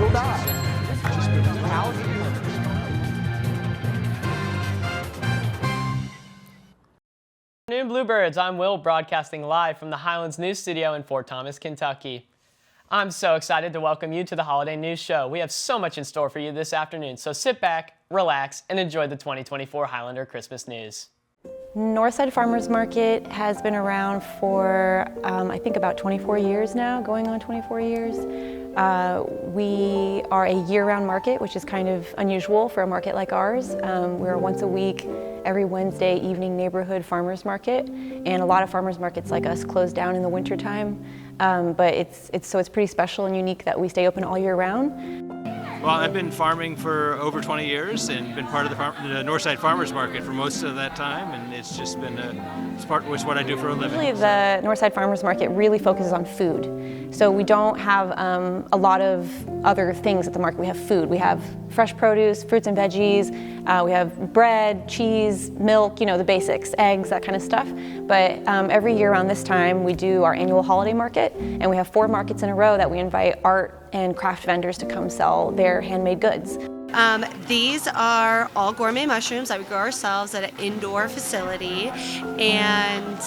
will die. Good afternoon, Bluebirds. I'm Will, broadcasting live from the Highlands News Studio in Fort Thomas, Kentucky. I'm so excited to welcome you to the Holiday News Show. We have so much in store for you this afternoon, so sit back, relax, and enjoy the 2024 Highlander Christmas news. Northside Farmers Market has been around for, I think, about 24 years now, going on 24 years. We are a year-round market, which is kind of unusual for a market like ours. We're a once a week, every Wednesday evening neighborhood farmers market, and a lot of farmers markets like us close down in the wintertime. But it's pretty special and unique that we stay open all year round. Well, I've been farming for over 20 years and been part of the Northside Farmers Market for most of that time, and it's just been it's what I do for a living. Usually the Northside Farmers Market really focuses on food. So we don't have a lot of other things at the market. We have food. We have fresh produce, fruits and veggies. We have bread, cheese, milk, the basics, eggs, that kind of stuff. But every year around this time, we do our annual holiday market, and we have 4 markets in a row that we invite art and craft vendors to come sell their handmade goods. These are all gourmet mushrooms that we grow ourselves at an indoor facility, and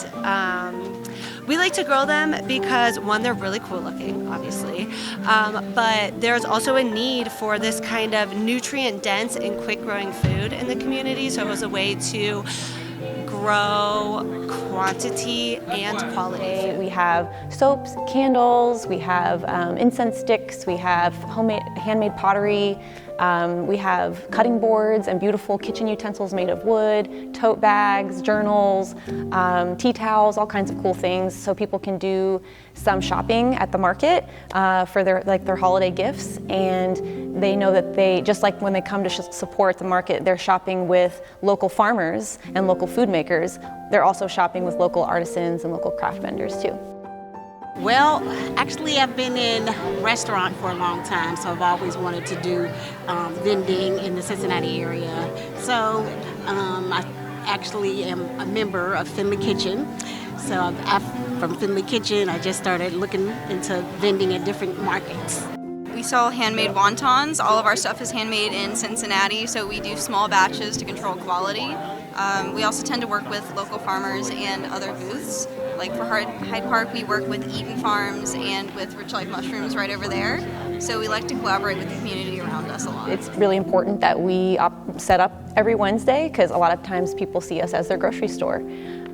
we like to grow them because, one, they're really cool looking, obviously, but there's also a need for this kind of nutrient dense and quick growing food in the community, so it was a way to grow quantity and quality. We have soaps, candles, we have incense sticks, we have handmade pottery, we have cutting boards and beautiful kitchen utensils made of wood, tote bags, journals, tea towels, all kinds of cool things, so people can do some shopping at the market for their holiday gifts, and they know that they, just like when they come to support the market, they're shopping with local farmers and local food makers. They're also shopping with local artisans and local craft vendors too. Well, actually I've been in restaurant for a long time, so I've always wanted to do vending in the Cincinnati area. So I actually am a member of Finley Kitchen. So from Finley Kitchen, I just started looking into vending at different markets. We sell handmade wontons. All of our stuff is handmade in Cincinnati, so we do small batches to control quality. We also tend to work with local farmers and other booths. Like for Hyde Park, we work with Eaton Farms and with Rich Life Mushrooms right over there. So we like to collaborate with the community around us a lot. It's really important that we set up every Wednesday because a lot of times people see us as their grocery store.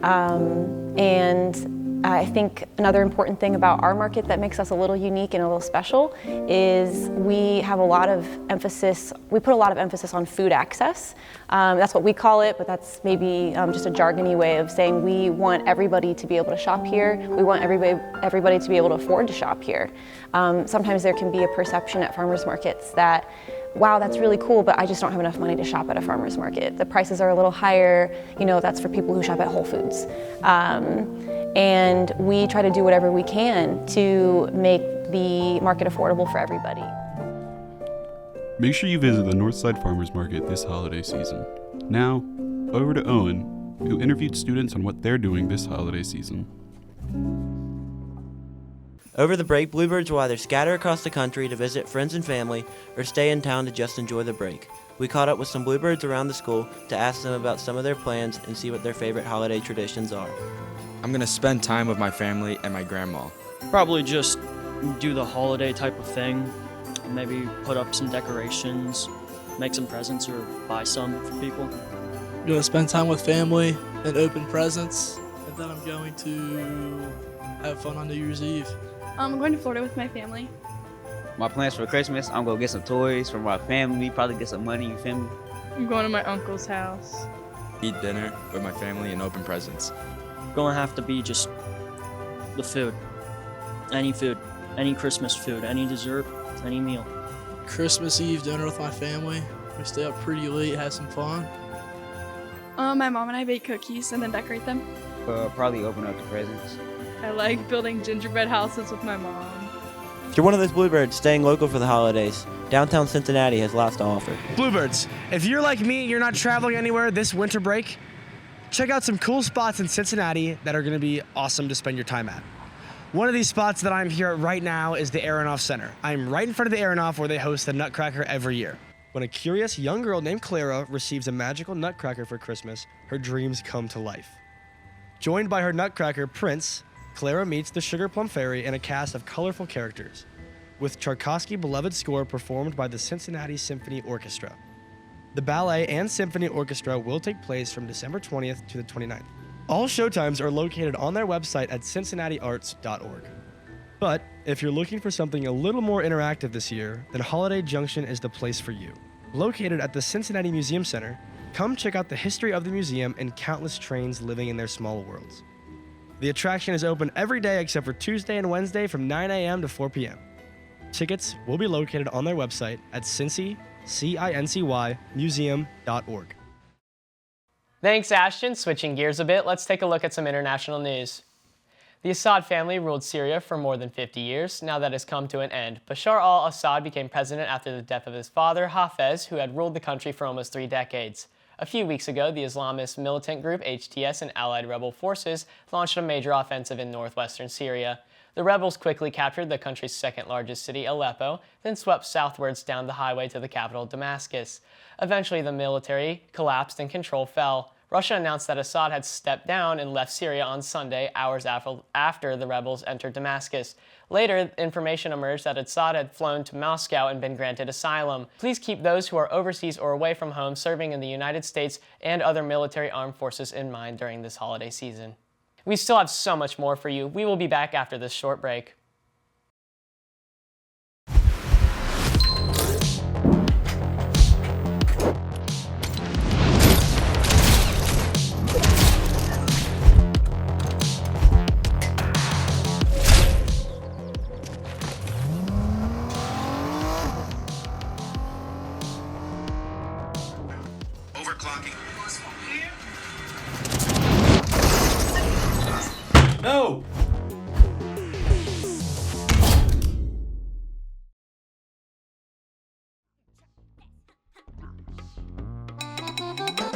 And I think another important thing about our market that makes us a little unique and a little special is we put a lot of emphasis on food access. That's what we call it, but that's maybe just a jargony way of saying we want everybody to be able to shop here. We want everybody to be able to afford to shop here. Sometimes there can be a perception at farmers markets that, wow, that's really cool, but I just don't have enough money to shop at a farmer's market. The prices are a little higher, that's for people who shop at Whole Foods. And we try to do whatever we can to make the market affordable for everybody. Make sure you visit the Northside Farmers Market this holiday season. Now, over to Owen, who interviewed students on what they're doing this holiday season. Over the break, Bluebirds will either scatter across the country to visit friends and family or stay in town to just enjoy the break. We caught up with some Bluebirds around the school to ask them about some of their plans and see what their favorite holiday traditions are. I'm going to spend time with my family and my grandma. Probably just do the holiday type of thing, maybe put up some decorations, make some presents or buy some for people. I'm going to spend time with family and open presents, and then I'm going to have fun on New Year's Eve. I'm going to Florida with my family. My plans for Christmas, I'm going to get some toys for my family, probably get some money, you feel me? I'm going to my uncle's house. Eat dinner with my family and open presents. Gonna have to be just the food, any Christmas food, any dessert, any meal. Christmas Eve dinner with my family. We stay up pretty late, have some fun. My mom and I bake cookies and then decorate them. Probably open up the presents. I like building gingerbread houses with my mom. If you're one of those Bluebirds staying local for the holidays, downtown Cincinnati has lots to offer. Bluebirds, if you're like me and you're not traveling anywhere this winter break, check out some cool spots in Cincinnati that are going to be awesome to spend your time at. One of these spots that I'm here at right now is the Aronoff Center. I'm right in front of the Aronoff where they host the Nutcracker every year. When a curious young girl named Clara receives a magical nutcracker for Christmas, her dreams come to life. Joined by her nutcracker, Prince, Clara meets the Sugar Plum Fairy and a cast of colorful characters, with Tchaikovsky's beloved score performed by the Cincinnati Symphony Orchestra. The ballet and symphony orchestra will take place from December 20th to the 29th. All showtimes are located on their website at cincinnatiarts.org. But if you're looking for something a little more interactive this year, then Holiday Junction is the place for you. Located at the Cincinnati Museum Center, come check out the history of the museum and countless trains living in their small worlds. The attraction is open every day except for Tuesday and Wednesday from 9 a.m. to 4 p.m. Tickets will be located on their website at cincy.museum.org. Thanks, Ashton. Switching gears a bit, let's take a look at some international news. The Assad family ruled Syria for more than 50 years. Now that has come to an end. Bashar al-Assad became president after the death of his father, Hafez, who had ruled the country for almost 3 decades. A few weeks ago, the Islamist militant group HTS and allied rebel forces launched a major offensive in northwestern Syria. The rebels quickly captured the country's second-largest city, Aleppo, then swept southwards down the highway to the capital, Damascus. Eventually, the military collapsed and control fell. Russia announced that Assad had stepped down and left Syria on Sunday, hours after the rebels entered Damascus. Later, information emerged that Assad had flown to Moscow and been granted asylum. Please keep those who are overseas or away from home serving in the United States and other military armed forces in mind during this holiday season. We still have so much more for you. We will be back after this short break. No!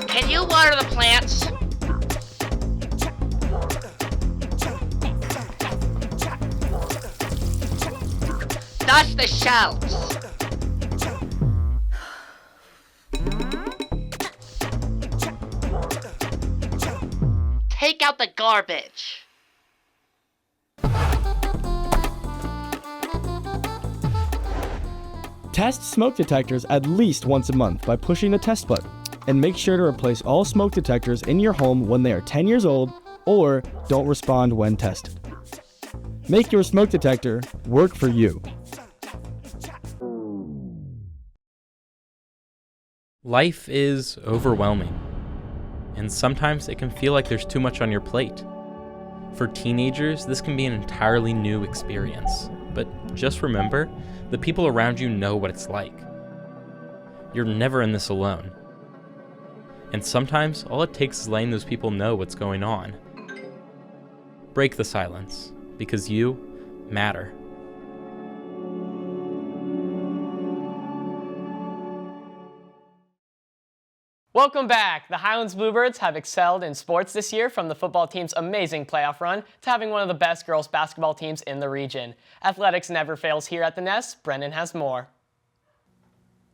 Can you water the plants? Dust the shelves. Take out the garbage. Test smoke detectors at least once a month by pushing the test button. And make sure to replace all smoke detectors in your home when they are 10 years old or don't respond when tested. Make your smoke detector work for you. Life is overwhelming, and sometimes it can feel like there's too much on your plate. For teenagers, this can be an entirely new experience, but just remember, the people around you know what it's like. You're never in this alone. And sometimes, all it takes is letting those people know what's going on. Break the silence, because you matter. Welcome back. The Highlands Bluebirds have excelled in sports this year, from the football team's amazing playoff run to having one of the best girls basketball teams in the region. Athletics never fails here at the Nest. Brendan has more.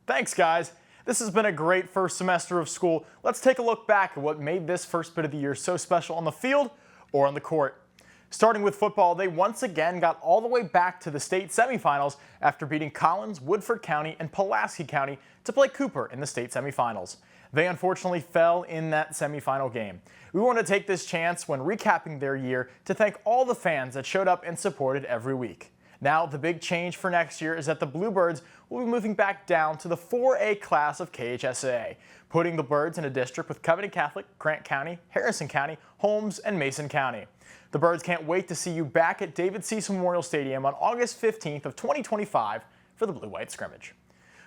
Thanks, guys. This has been a great first semester of school. Let's take a look back at what made this first bit of the year so special on the field or on the court. Starting with football, they once again got all the way back to the state semifinals after beating Collins, Woodford County, and Pulaski County to play Cooper in the state semifinals. They unfortunately fell in that semifinal game. We want to take this chance when recapping their year to thank all the fans that showed up and supported every week. Now, the big change for next year is that the Bluebirds will be moving back down to the 4A class of KHSAA, putting the Birds in a district with Covington Catholic, Grant County, Harrison County, Holmes, and Mason County. The Birds can't wait to see you back at David Cecil Memorial Stadium on August 15th of 2025 for the Blue-White scrimmage.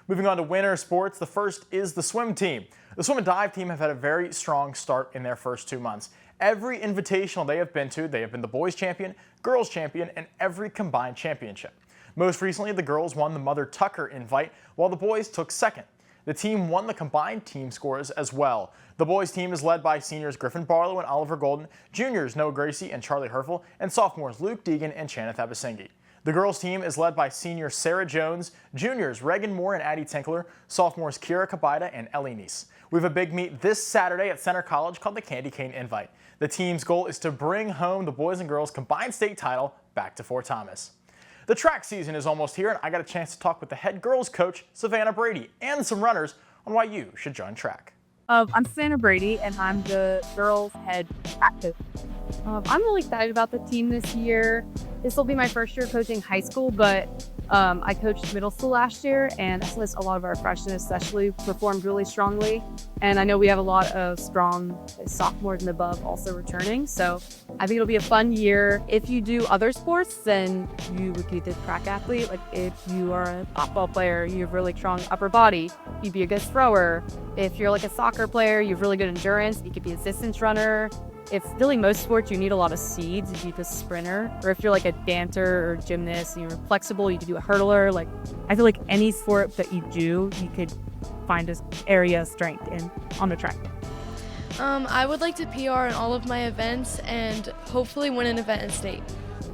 Moving on to winter sports, the first is the swim team. The swim and dive team have had a very strong start in their first 2 months. Every invitational they have been to, they have been the boys champion, girls champion, and every combined championship. Most recently, the girls won the Mother Tucker invite, while the boys took second. The team won the combined team scores as well. The boys team is led by seniors Griffin Barlow and Oliver Golden, juniors Noah Gracie and Charlie Herfel, and sophomores Luke Deegan and Chaneth Abasengi. The girls team is led by senior Sarah Jones, juniors Reagan Moore and Addie Tinkler, sophomores Kira Kabida and Ellie Neese. We have a big meet this Saturday at Center College called the Candy Cane Invite. The team's goal is to bring home the boys and girls combined state title back to Fort Thomas. The track season is almost here, and I got a chance to talk with the head girls coach, Savannah Brady, and some runners on why you should join track. I'm Savannah Brady, and I'm the girls' head track coach. I'm really excited about the team this year. This will be my first year coaching high school, but I coached middle school last year, and I noticed a lot of our freshmen especially performed really strongly. And I know we have a lot of strong sophomores and above also returning, so I think it'll be a fun year. If you do other sports, then you would be the track athlete. Like if you are a softball player, you have really strong upper body, you'd be a good thrower. If you're like a soccer player, you have really good endurance, you could be a distance runner. If really most sports, you need a lot of speed to be the sprinter. Or if you're like a dancer or gymnast and you're flexible, you could do a hurdler. Like I feel like any sport that you do, you could find an area of strength in on the track. I would like to PR in all of my events and hopefully win an event in state.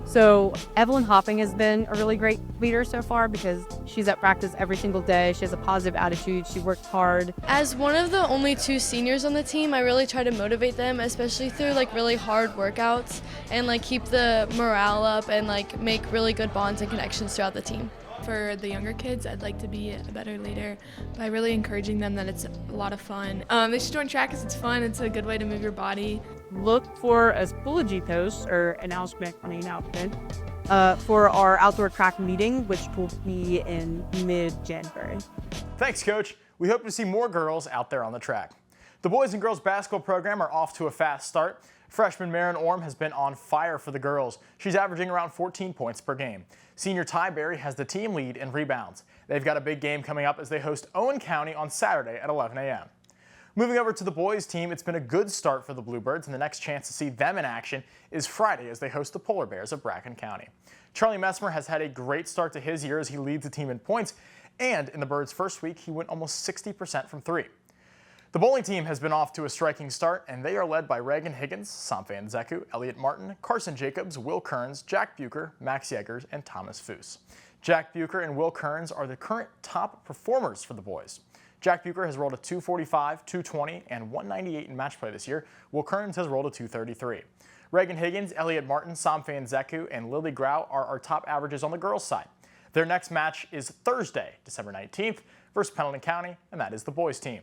So Evelyn Hopping has been a really great leader so far because she's at practice every single day. She has a positive attitude. She worked hard. As one of the only 2 seniors on the team, I really try to motivate them, especially through like really hard workouts and like keep the morale up and like make really good bonds and connections throughout the team. For the younger kids, I'd like to be a better leader by really encouraging them that it's a lot of fun. They should join track because it's fun. It's a good way to move your body. Look for a Spoology post or announcement on the announcement for our outdoor track meeting, which will be in mid-January. Thanks, Coach. We hope to see more girls out there on the track. The boys and girls basketball program are off to a fast start. Freshman Marin Orm has been on fire for the girls. She's averaging around 14 points per game. Senior Ty Berry has the team lead in rebounds. They've got a big game coming up as they host Owen County on Saturday at 11 a.m. Moving over to the boys team, it's been a good start for the Bluebirds, and the next chance to see them in action is Friday as they host the Polar Bears of Bracken County. Charlie Messmer has had a great start to his year as he leads the team in points, and in the Birds' first week, he went almost 60% from 3. The bowling team has been off to a striking start, and they are led by Reagan Higgins, Sam Van Zeku, Elliot Martin, Carson Jacobs, Will Kearns, Jack Bucher, Max Yeggers, and Thomas Foose. Jack Bucher and Will Kearns are the current top performers for the boys. Jack Bucher has rolled a 245, 220, and 198 in match play this year. Will Kearns has rolled a 233. Reagan Higgins, Elliot Martin, Sam Van Zeku, and Lily Grau are our top averages on the girls' side. Their next match is Thursday, December 19th, versus Pendleton County, and that is the boys' team.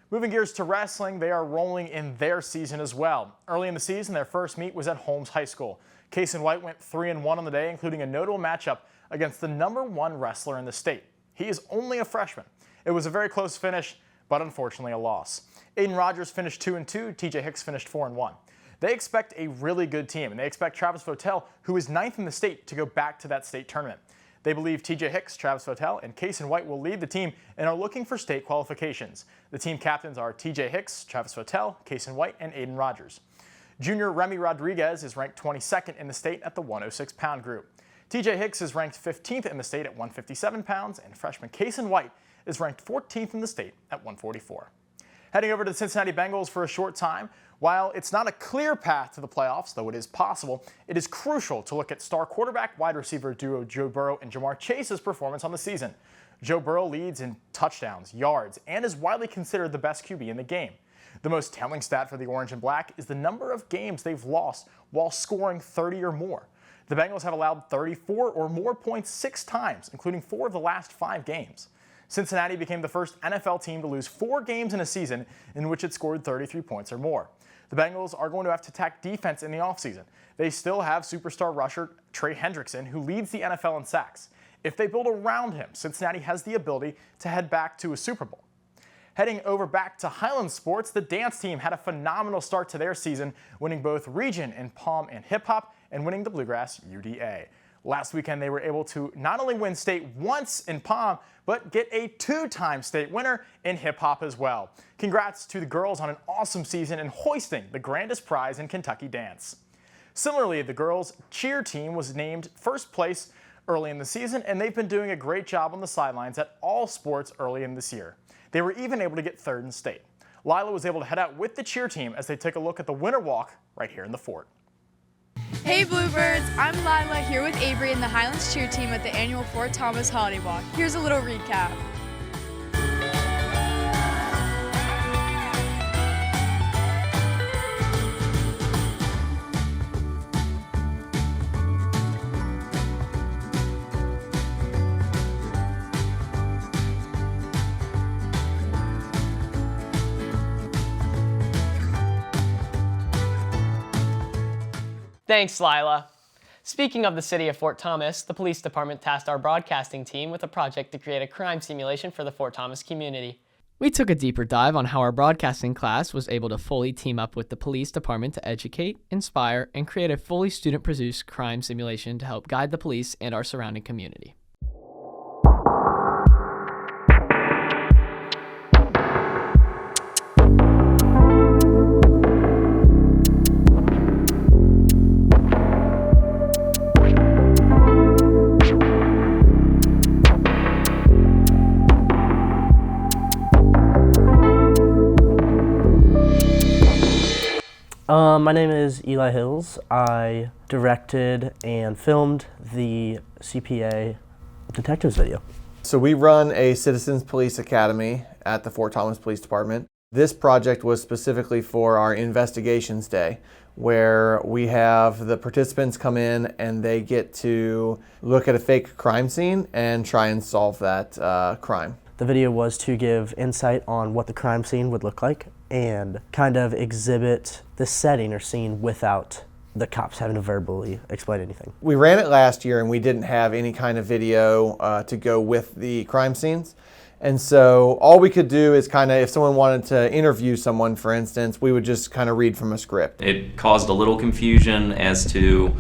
Moving gears to wrestling, they are rolling in their season as well. Early in the season, their first meet was at Holmes High School. Case and White went 3-1 on the day, including a notable matchup against the #1 wrestler in the state. He is only a freshman. It was a very close finish, but unfortunately a loss. Aiden Rogers finished 2-2, TJ Hicks finished 4-1. They expect a really good team, and they expect Travis Votel, who is 9th in the state, to go back to that state tournament. They believe TJ Hicks, Travis Votel, and Case and White will lead the team and are looking for state qualifications. The team captains are TJ Hicks, Travis Votel, Case and White, and Aiden Rogers. Junior Remy Rodriguez is ranked 22nd in the state at the 106-pound group. TJ Hicks is ranked 15th in the state at 157 pounds, and freshman Case and White is ranked 14th in the state at 144. Heading over to the Cincinnati Bengals for a short time. While it's not a clear path to the playoffs, though it is possible, it is crucial to look at star quarterback wide receiver duo Joe Burrow and Jamar Chase's performance on the season. Joe Burrow leads in touchdowns, yards, and is widely considered the best QB in the game. The most telling stat for the Orange and Black is the number of games they've lost while scoring 30 or more. The Bengals have allowed 34 or more points 6 times, including 4 of the last 5 games. Cincinnati became the first NFL team to lose 4 games in a season in which it scored 33 points or more. The Bengals are going to have to attack defense in the offseason. They still have superstar rusher Trey Hendrickson, who leads the NFL in sacks. If they build around him, Cincinnati has the ability to head back to a Super Bowl. Heading over back to Highland sports, the dance team had a phenomenal start to their season, winning both region in Palm and hip hop and winning the Bluegrass UDA. Last weekend, they were able to not only win state once in Palm, but get a 2-time state winner in hip-hop as well. Congrats to the girls on an awesome season and hoisting the grandest prize in Kentucky dance. Similarly, the girls' cheer team was named first place early in the season, and they've been doing a great job on the sidelines at all sports early in this year. They were even able to get third in state. Lila was able to head out with the cheer team as they take a look at the winter walk right here in the fort. Hey Bluebirds, I'm Lila here with Avery and the Highlands cheer team at the annual Fort Thomas Holiday Walk. Here's a little recap. Thanks, Lila. Speaking of the city of Fort Thomas, the police department tasked our broadcasting team with a project to create a crime simulation for the Fort Thomas community. We took a deeper dive on how our broadcasting class was able to fully team up with the police department to educate, inspire, and create a fully student-produced crime simulation to help guide the police and our surrounding community. My name is Eli Hills. I directed and filmed the CPA Detectives video. So we run a Citizens Police Academy at the Fort Thomas Police Department. This project was specifically for our Investigations Day, where we have the participants come in and they get to look at a fake crime scene and try and solve that crime. The video was to give insight on what the crime scene would look like and kind of exhibit the setting or scene without the cops having to verbally explain anything. We ran it last year and we didn't have any kind of video to go with the crime scenes. And so all we could do is kind of, if someone wanted to interview someone, for instance, we would just kind of read from a script. It caused a little confusion as to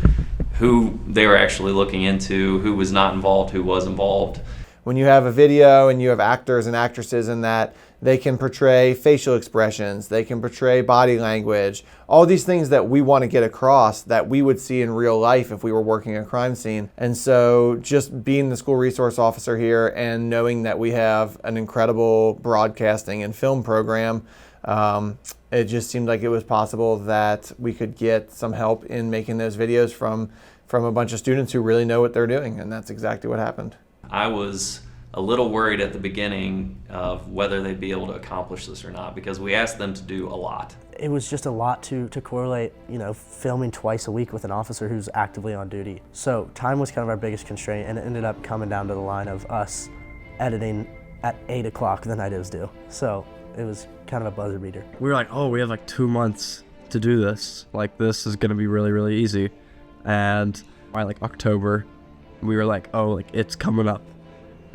who they were actually looking into, who was not involved, who was involved. When you have a video and you have actors and actresses in that, they can portray facial expressions, they can portray body language, all these things that we want to get across that we would see in real life if we were working a crime scene. And so just being the school resource officer here and knowing that we have an incredible broadcasting and film program, it just seemed like it was possible that we could get some help in making those videos from a bunch of students who really know what they're doing, and that's exactly what happened. I was a little worried at the beginning of whether they'd be able to accomplish this or not, because we asked them to do a lot. It was just a lot to correlate, filming twice a week with an officer who's actively on duty. So time was kind of our biggest constraint, and it ended up coming down to the line of us editing at 8 o'clock the night it was due. So it was kind of a buzzer beater. We were like, oh, we have like 2 months to do this. Like, this is gonna be really, really easy. And by like October, we were like, oh, like it's coming up.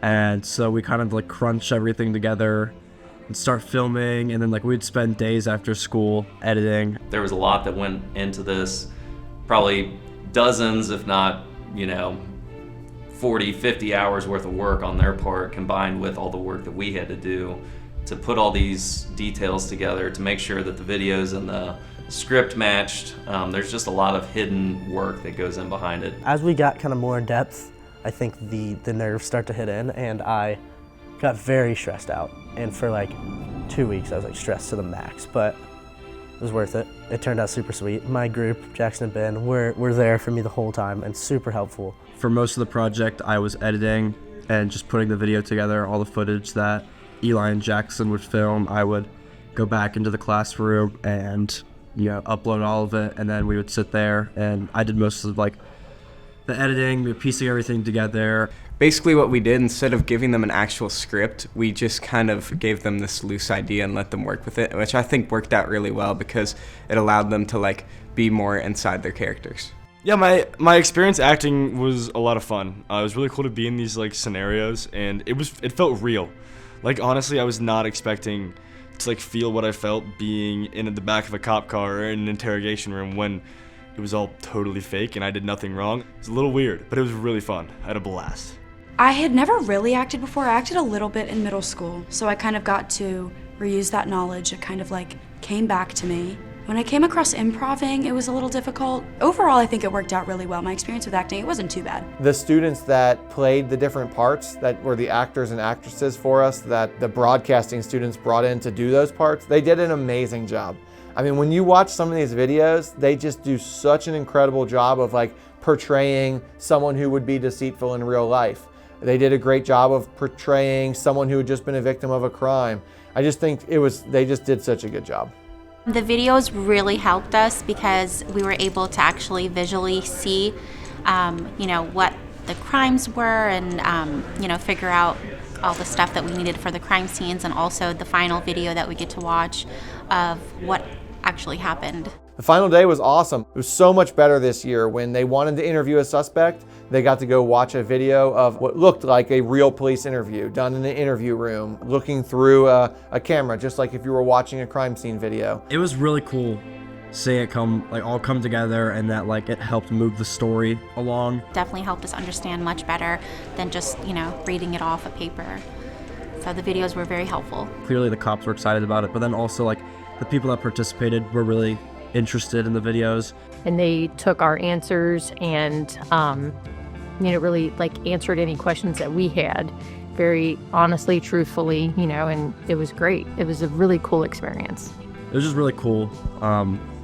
And so we kind of like crunch everything together and start filming, and then like we'd spend days after school editing. There was a lot that went into this, probably dozens, if not, 40, 50 hours worth of work on their part, combined with all the work that we had to do to put all these details together to make sure that the videos and the script matched. There's just a lot of hidden work that goes in behind it. As we got kind of more in depth, I think the nerves start to hit in, and I got very stressed out. And for like 2 weeks, I was like stressed to the max, but it was worth it. It turned out super sweet. My group, Jackson and Ben, were there for me the whole time and super helpful. For most of the project, I was editing and just putting the video together, all the footage that Eli and Jackson would film. I would go back into the classroom and upload all of it, and then we would sit there, and I did most of like the editing, the piecing everything together. Basically what we did, instead of giving them an actual script, we just kind of gave them this loose idea and let them work with it, which I think worked out really well because it allowed them to like be more inside their characters. Yeah, my experience acting was a lot of fun. It was really cool to be in these like scenarios, and it felt real. Like, honestly, I was not expecting to like feel what I felt being in the back of a cop car or in an interrogation room when it was all totally fake and I did nothing wrong. It was a little weird, but it was really fun. I had a blast. I had never really acted before. I acted a little bit in middle school, so I kind of got to reuse that knowledge. It kind of like came back to me When I came across improving, it was a little difficult. Overall, I think it worked out really well. My experience with acting, it wasn't too bad. The students that played the different parts, that were the actors and actresses for us, that the broadcasting students brought in to do those parts, they did an amazing job. I mean, when you watch some of these videos, they just do such an incredible job of like portraying someone who would be deceitful in real life. They did a great job of portraying someone who had just been a victim of a crime. I just think they just did such a good job. The videos really helped us because we were able to actually visually see, what the crimes were and, figure out all the stuff that we needed for the crime scenes, and also the final video that we get to watch of what actually happened. The final day was awesome. It was so much better this year. When they wanted to interview a suspect, they got to go watch a video of what looked like a real police interview done in an interview room, looking through a camera, just like if you were watching a crime scene video. It was really cool seeing it all come together, and that it helped move the story along. Definitely helped us understand much better than just, reading it off a paper. So the videos were very helpful. Clearly the cops were excited about it, but then also the people that participated were really interested in the videos. And they took our answers and, really answered any questions that we had very honestly, truthfully, and it was great. It was a really cool experience. It was just really cool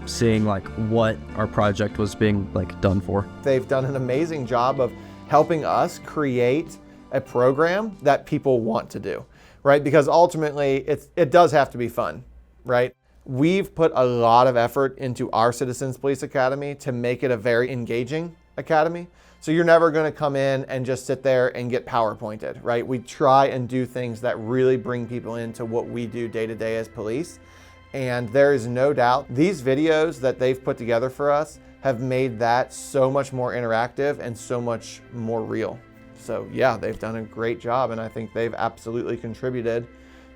seeing what our project was being done for. They've done an amazing job of helping us create a program that people want to do, right? Because ultimately it does have to be fun, right? We've put a lot of effort into our Citizens Police Academy to make it a very engaging academy. So you're never going to come in and just sit there and get PowerPointed, right? We try and do things that really bring people into what we do day to day as police. And there is no doubt these videos that they've put together for us have made that so much more interactive and so much more real. So yeah, they've done a great job, and I think they've absolutely contributed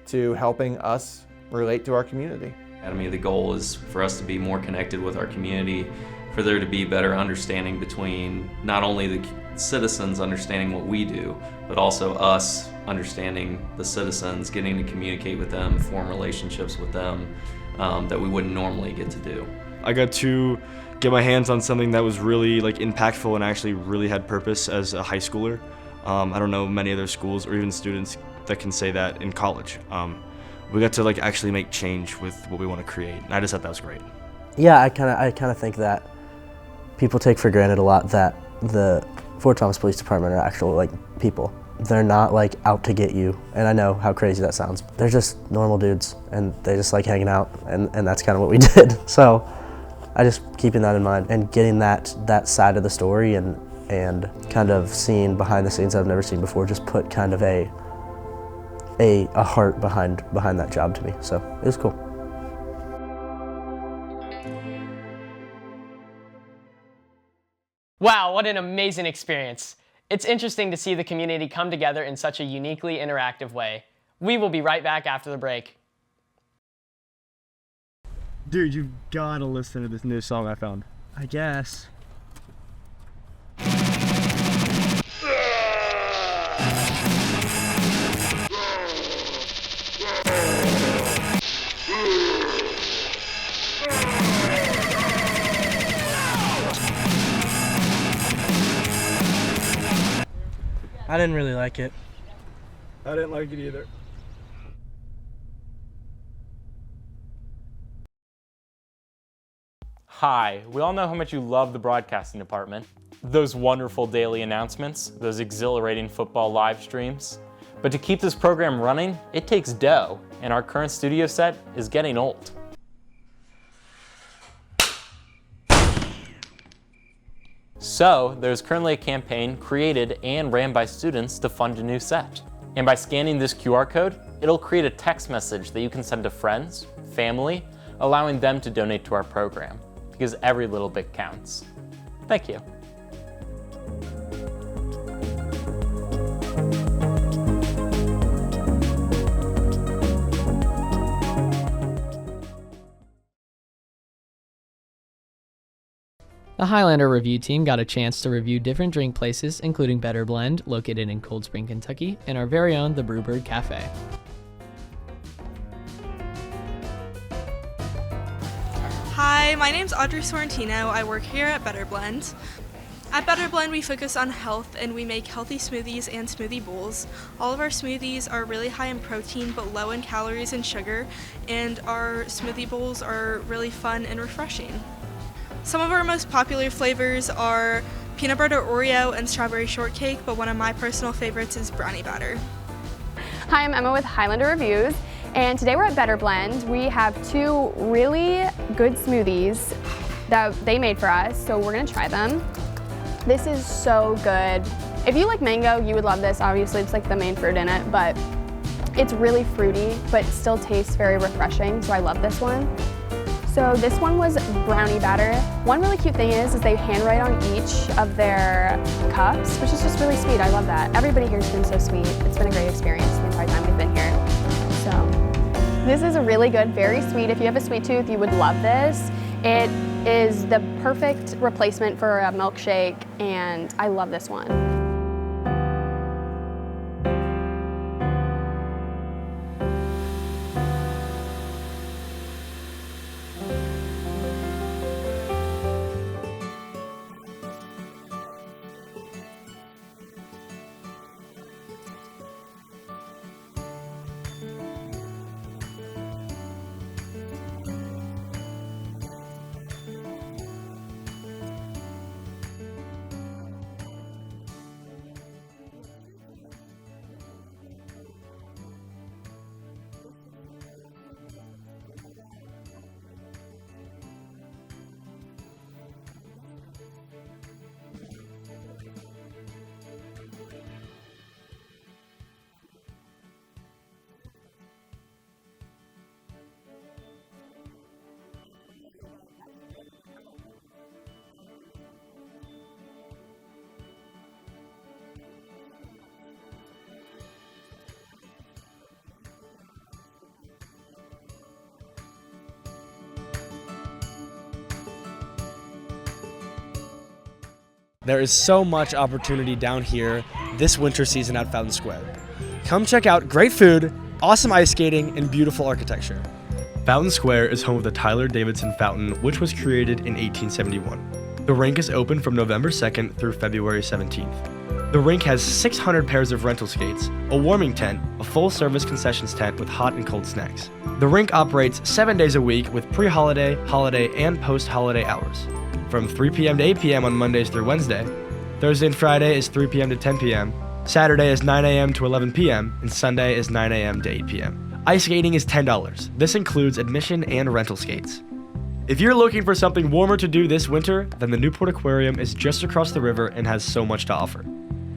to helping us relate to our community. The goal is for us to be more connected with our community, for there to be better understanding between not only the citizens understanding what we do, but also us understanding the citizens, getting to communicate with them, form relationships with them that we wouldn't normally get to do. I got to get my hands on something that was really impactful and actually really had purpose as a high schooler. I don't know many other schools or even students that can say that in college. We got to actually make change with what we want to create. And I just thought that was great. Yeah, I kind of think that people take for granted a lot that the Fort Thomas Police Department are actual people. They're not out to get you, and I know how crazy that sounds. They're just normal dudes, and they just like hanging out, and that's kind of what we did. So I just keeping that in mind and getting that side of the story and kind of seeing behind the scenes I've never seen before just put kind of a heart behind that job to me. So it was cool. Wow, what an amazing experience. It's interesting to see the community come together in such a uniquely interactive way. We will be right back after the break. Dude, you've gotta listen to this new song I found. I guess. I didn't really like it. I didn't like it either. Hi, we all know how much you love the broadcasting department. Those wonderful daily announcements, those exhilarating football live streams. But to keep this program running, it takes dough, and our current studio set is getting old. So, there's currently a campaign created and ran by students to fund a new set. And by scanning this QR code, it'll create a text message that you can send to friends, family, allowing them to donate to our program, because every little bit counts. Thank you. The Highlander review team got a chance to review different drink places, including Better Blend, located in Cold Spring, Kentucky, and our very own The Brewbird Cafe. Hi, my name's Audrey Sorrentino. I work here at Better Blend. At Better Blend, we focus on health and we make healthy smoothies and smoothie bowls. All of our smoothies are really high in protein but low in calories and sugar, and our smoothie bowls are really fun and refreshing. Some of our most popular flavors are peanut butter Oreo and strawberry shortcake, but one of my personal favorites is brownie batter. Hi, I'm Emma with Highlander Reviews, and today we're at Better Blend. We have two really good smoothies that they made for us, so we're gonna try them. This is so good. If you like mango, you would love this. Obviously, it's like the main fruit in it, but it's really fruity, but it still tastes very refreshing, so I love this one. So this one was brownie batter. One really cute thing is they handwrite on each of their cups, which is just really sweet. I love that. Everybody here has been so sweet. It's been a great experience the entire time we've been here. So this is really good, very sweet. If you have a sweet tooth, you would love this. It is the perfect replacement for a milkshake, and I love this one. There is so much opportunity down here this winter season at Fountain Square. Come check out great food, awesome ice skating, and beautiful architecture. Fountain Square is home of the Tyler Davidson Fountain, which was created in 1871. The rink is open from November 2nd through February 17th. The rink has 600 pairs of rental skates, a warming tent, a full-service concessions tent with hot and cold snacks. The rink operates 7 days a week with pre-holiday, holiday, and post-holiday hours. From 3 p.m. to 8 p.m. on Mondays through Wednesday. Thursday and Friday is 3 p.m. to 10 p.m. Saturday is 9 a.m. to 11 p.m. and Sunday is 9 a.m. to 8 p.m. Ice skating is $10. This includes admission and rental skates. If you're looking for something warmer to do this winter, then the Newport Aquarium is just across the river and has so much to offer.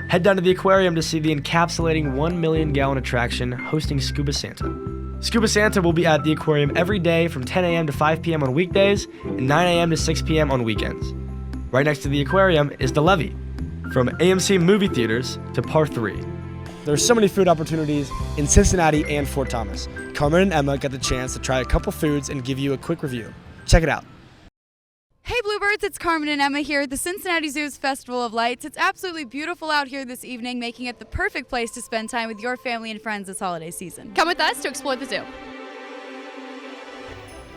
Head down to the aquarium to see the encapsulating 1 million gallon attraction hosting Scuba Santa. Scuba Santa will be at the aquarium every day from 10 a.m. to 5 p.m. on weekdays and 9 a.m. to 6 p.m. on weekends. Right next to the aquarium is the Levee, from AMC movie theaters to Par 3. There's so many food opportunities in Cincinnati and Fort Thomas. Carmen and Emma got the chance to try a couple foods and give you a quick review. Check it out. Hey Bluebirds, it's Carmen and Emma here at the Cincinnati Zoo's Festival of Lights. It's absolutely beautiful out here this evening, making it the perfect place to spend time with your family and friends this holiday season. Come with us to explore the zoo.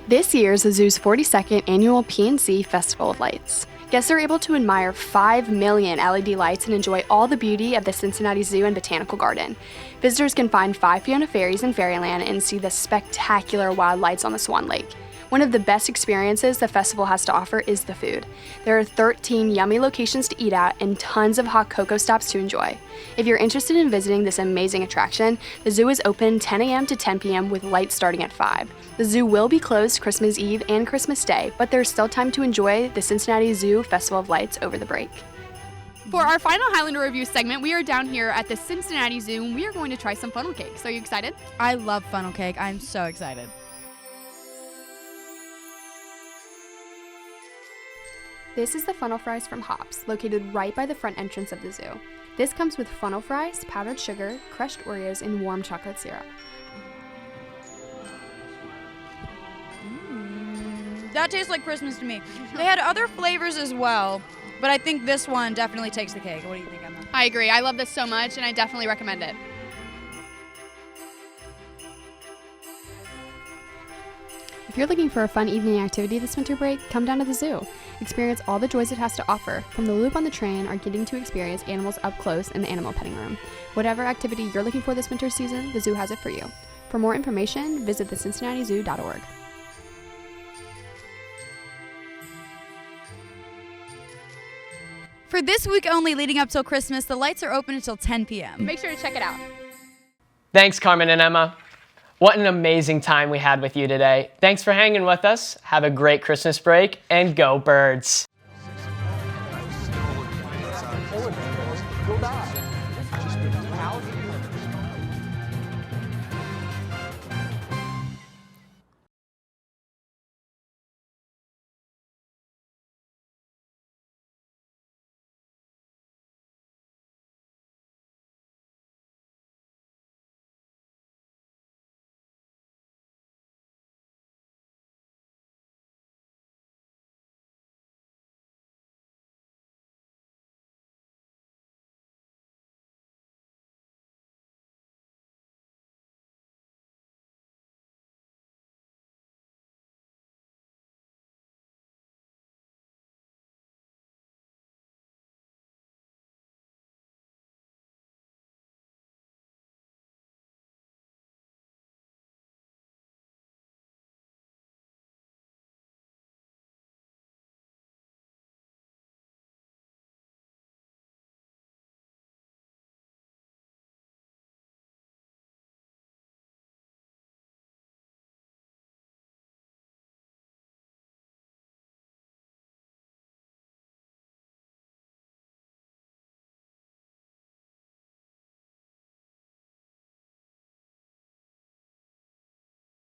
This year is the zoo's 42nd annual PNC Festival of Lights. Guests are able to admire 5 million LED lights and enjoy all the beauty of the Cincinnati Zoo and Botanical Garden. Visitors can find 5 Fiona fairies in Fairyland and see the spectacular wild lights on the Swan Lake. One of the best experiences the festival has to offer is the food. There are 13 yummy locations to eat at and tons of hot cocoa stops to enjoy. If you're interested in visiting this amazing attraction, the zoo is open 10 a.m. to 10 p.m. with lights starting at 5. The zoo will be closed Christmas Eve and Christmas Day, but there's still time to enjoy the Cincinnati Zoo Festival of Lights over the break. For our final Highlander Review segment, we are down here at the Cincinnati Zoo and we are going to try some funnel cakes. Are you excited? I love funnel cake. I'm so excited. This is the funnel fries from Hops, located right by the front entrance of the zoo. This comes with funnel fries, powdered sugar, crushed Oreos, and warm chocolate syrup. That tastes like Christmas to me. They had other flavors as well, but I think this one definitely takes the cake. What do you think, Emma? I agree. I love this so much and I definitely recommend it. If you're looking for a fun evening activity this winter break, come down to the zoo. Experience all the joys it has to offer, from the loop on the train or getting to experience animals up close in the animal petting room. Whatever activity you're looking for this winter season, the zoo has it for you. For more information, visit thecincinnatizoo.org. For this week only leading up till Christmas, the lights are open until 10 p.m. Make sure to check it out. Thanks, Carmen and Emma. What an amazing time we had with you today. Thanks for hanging with us. Have a great Christmas break, and go Birds.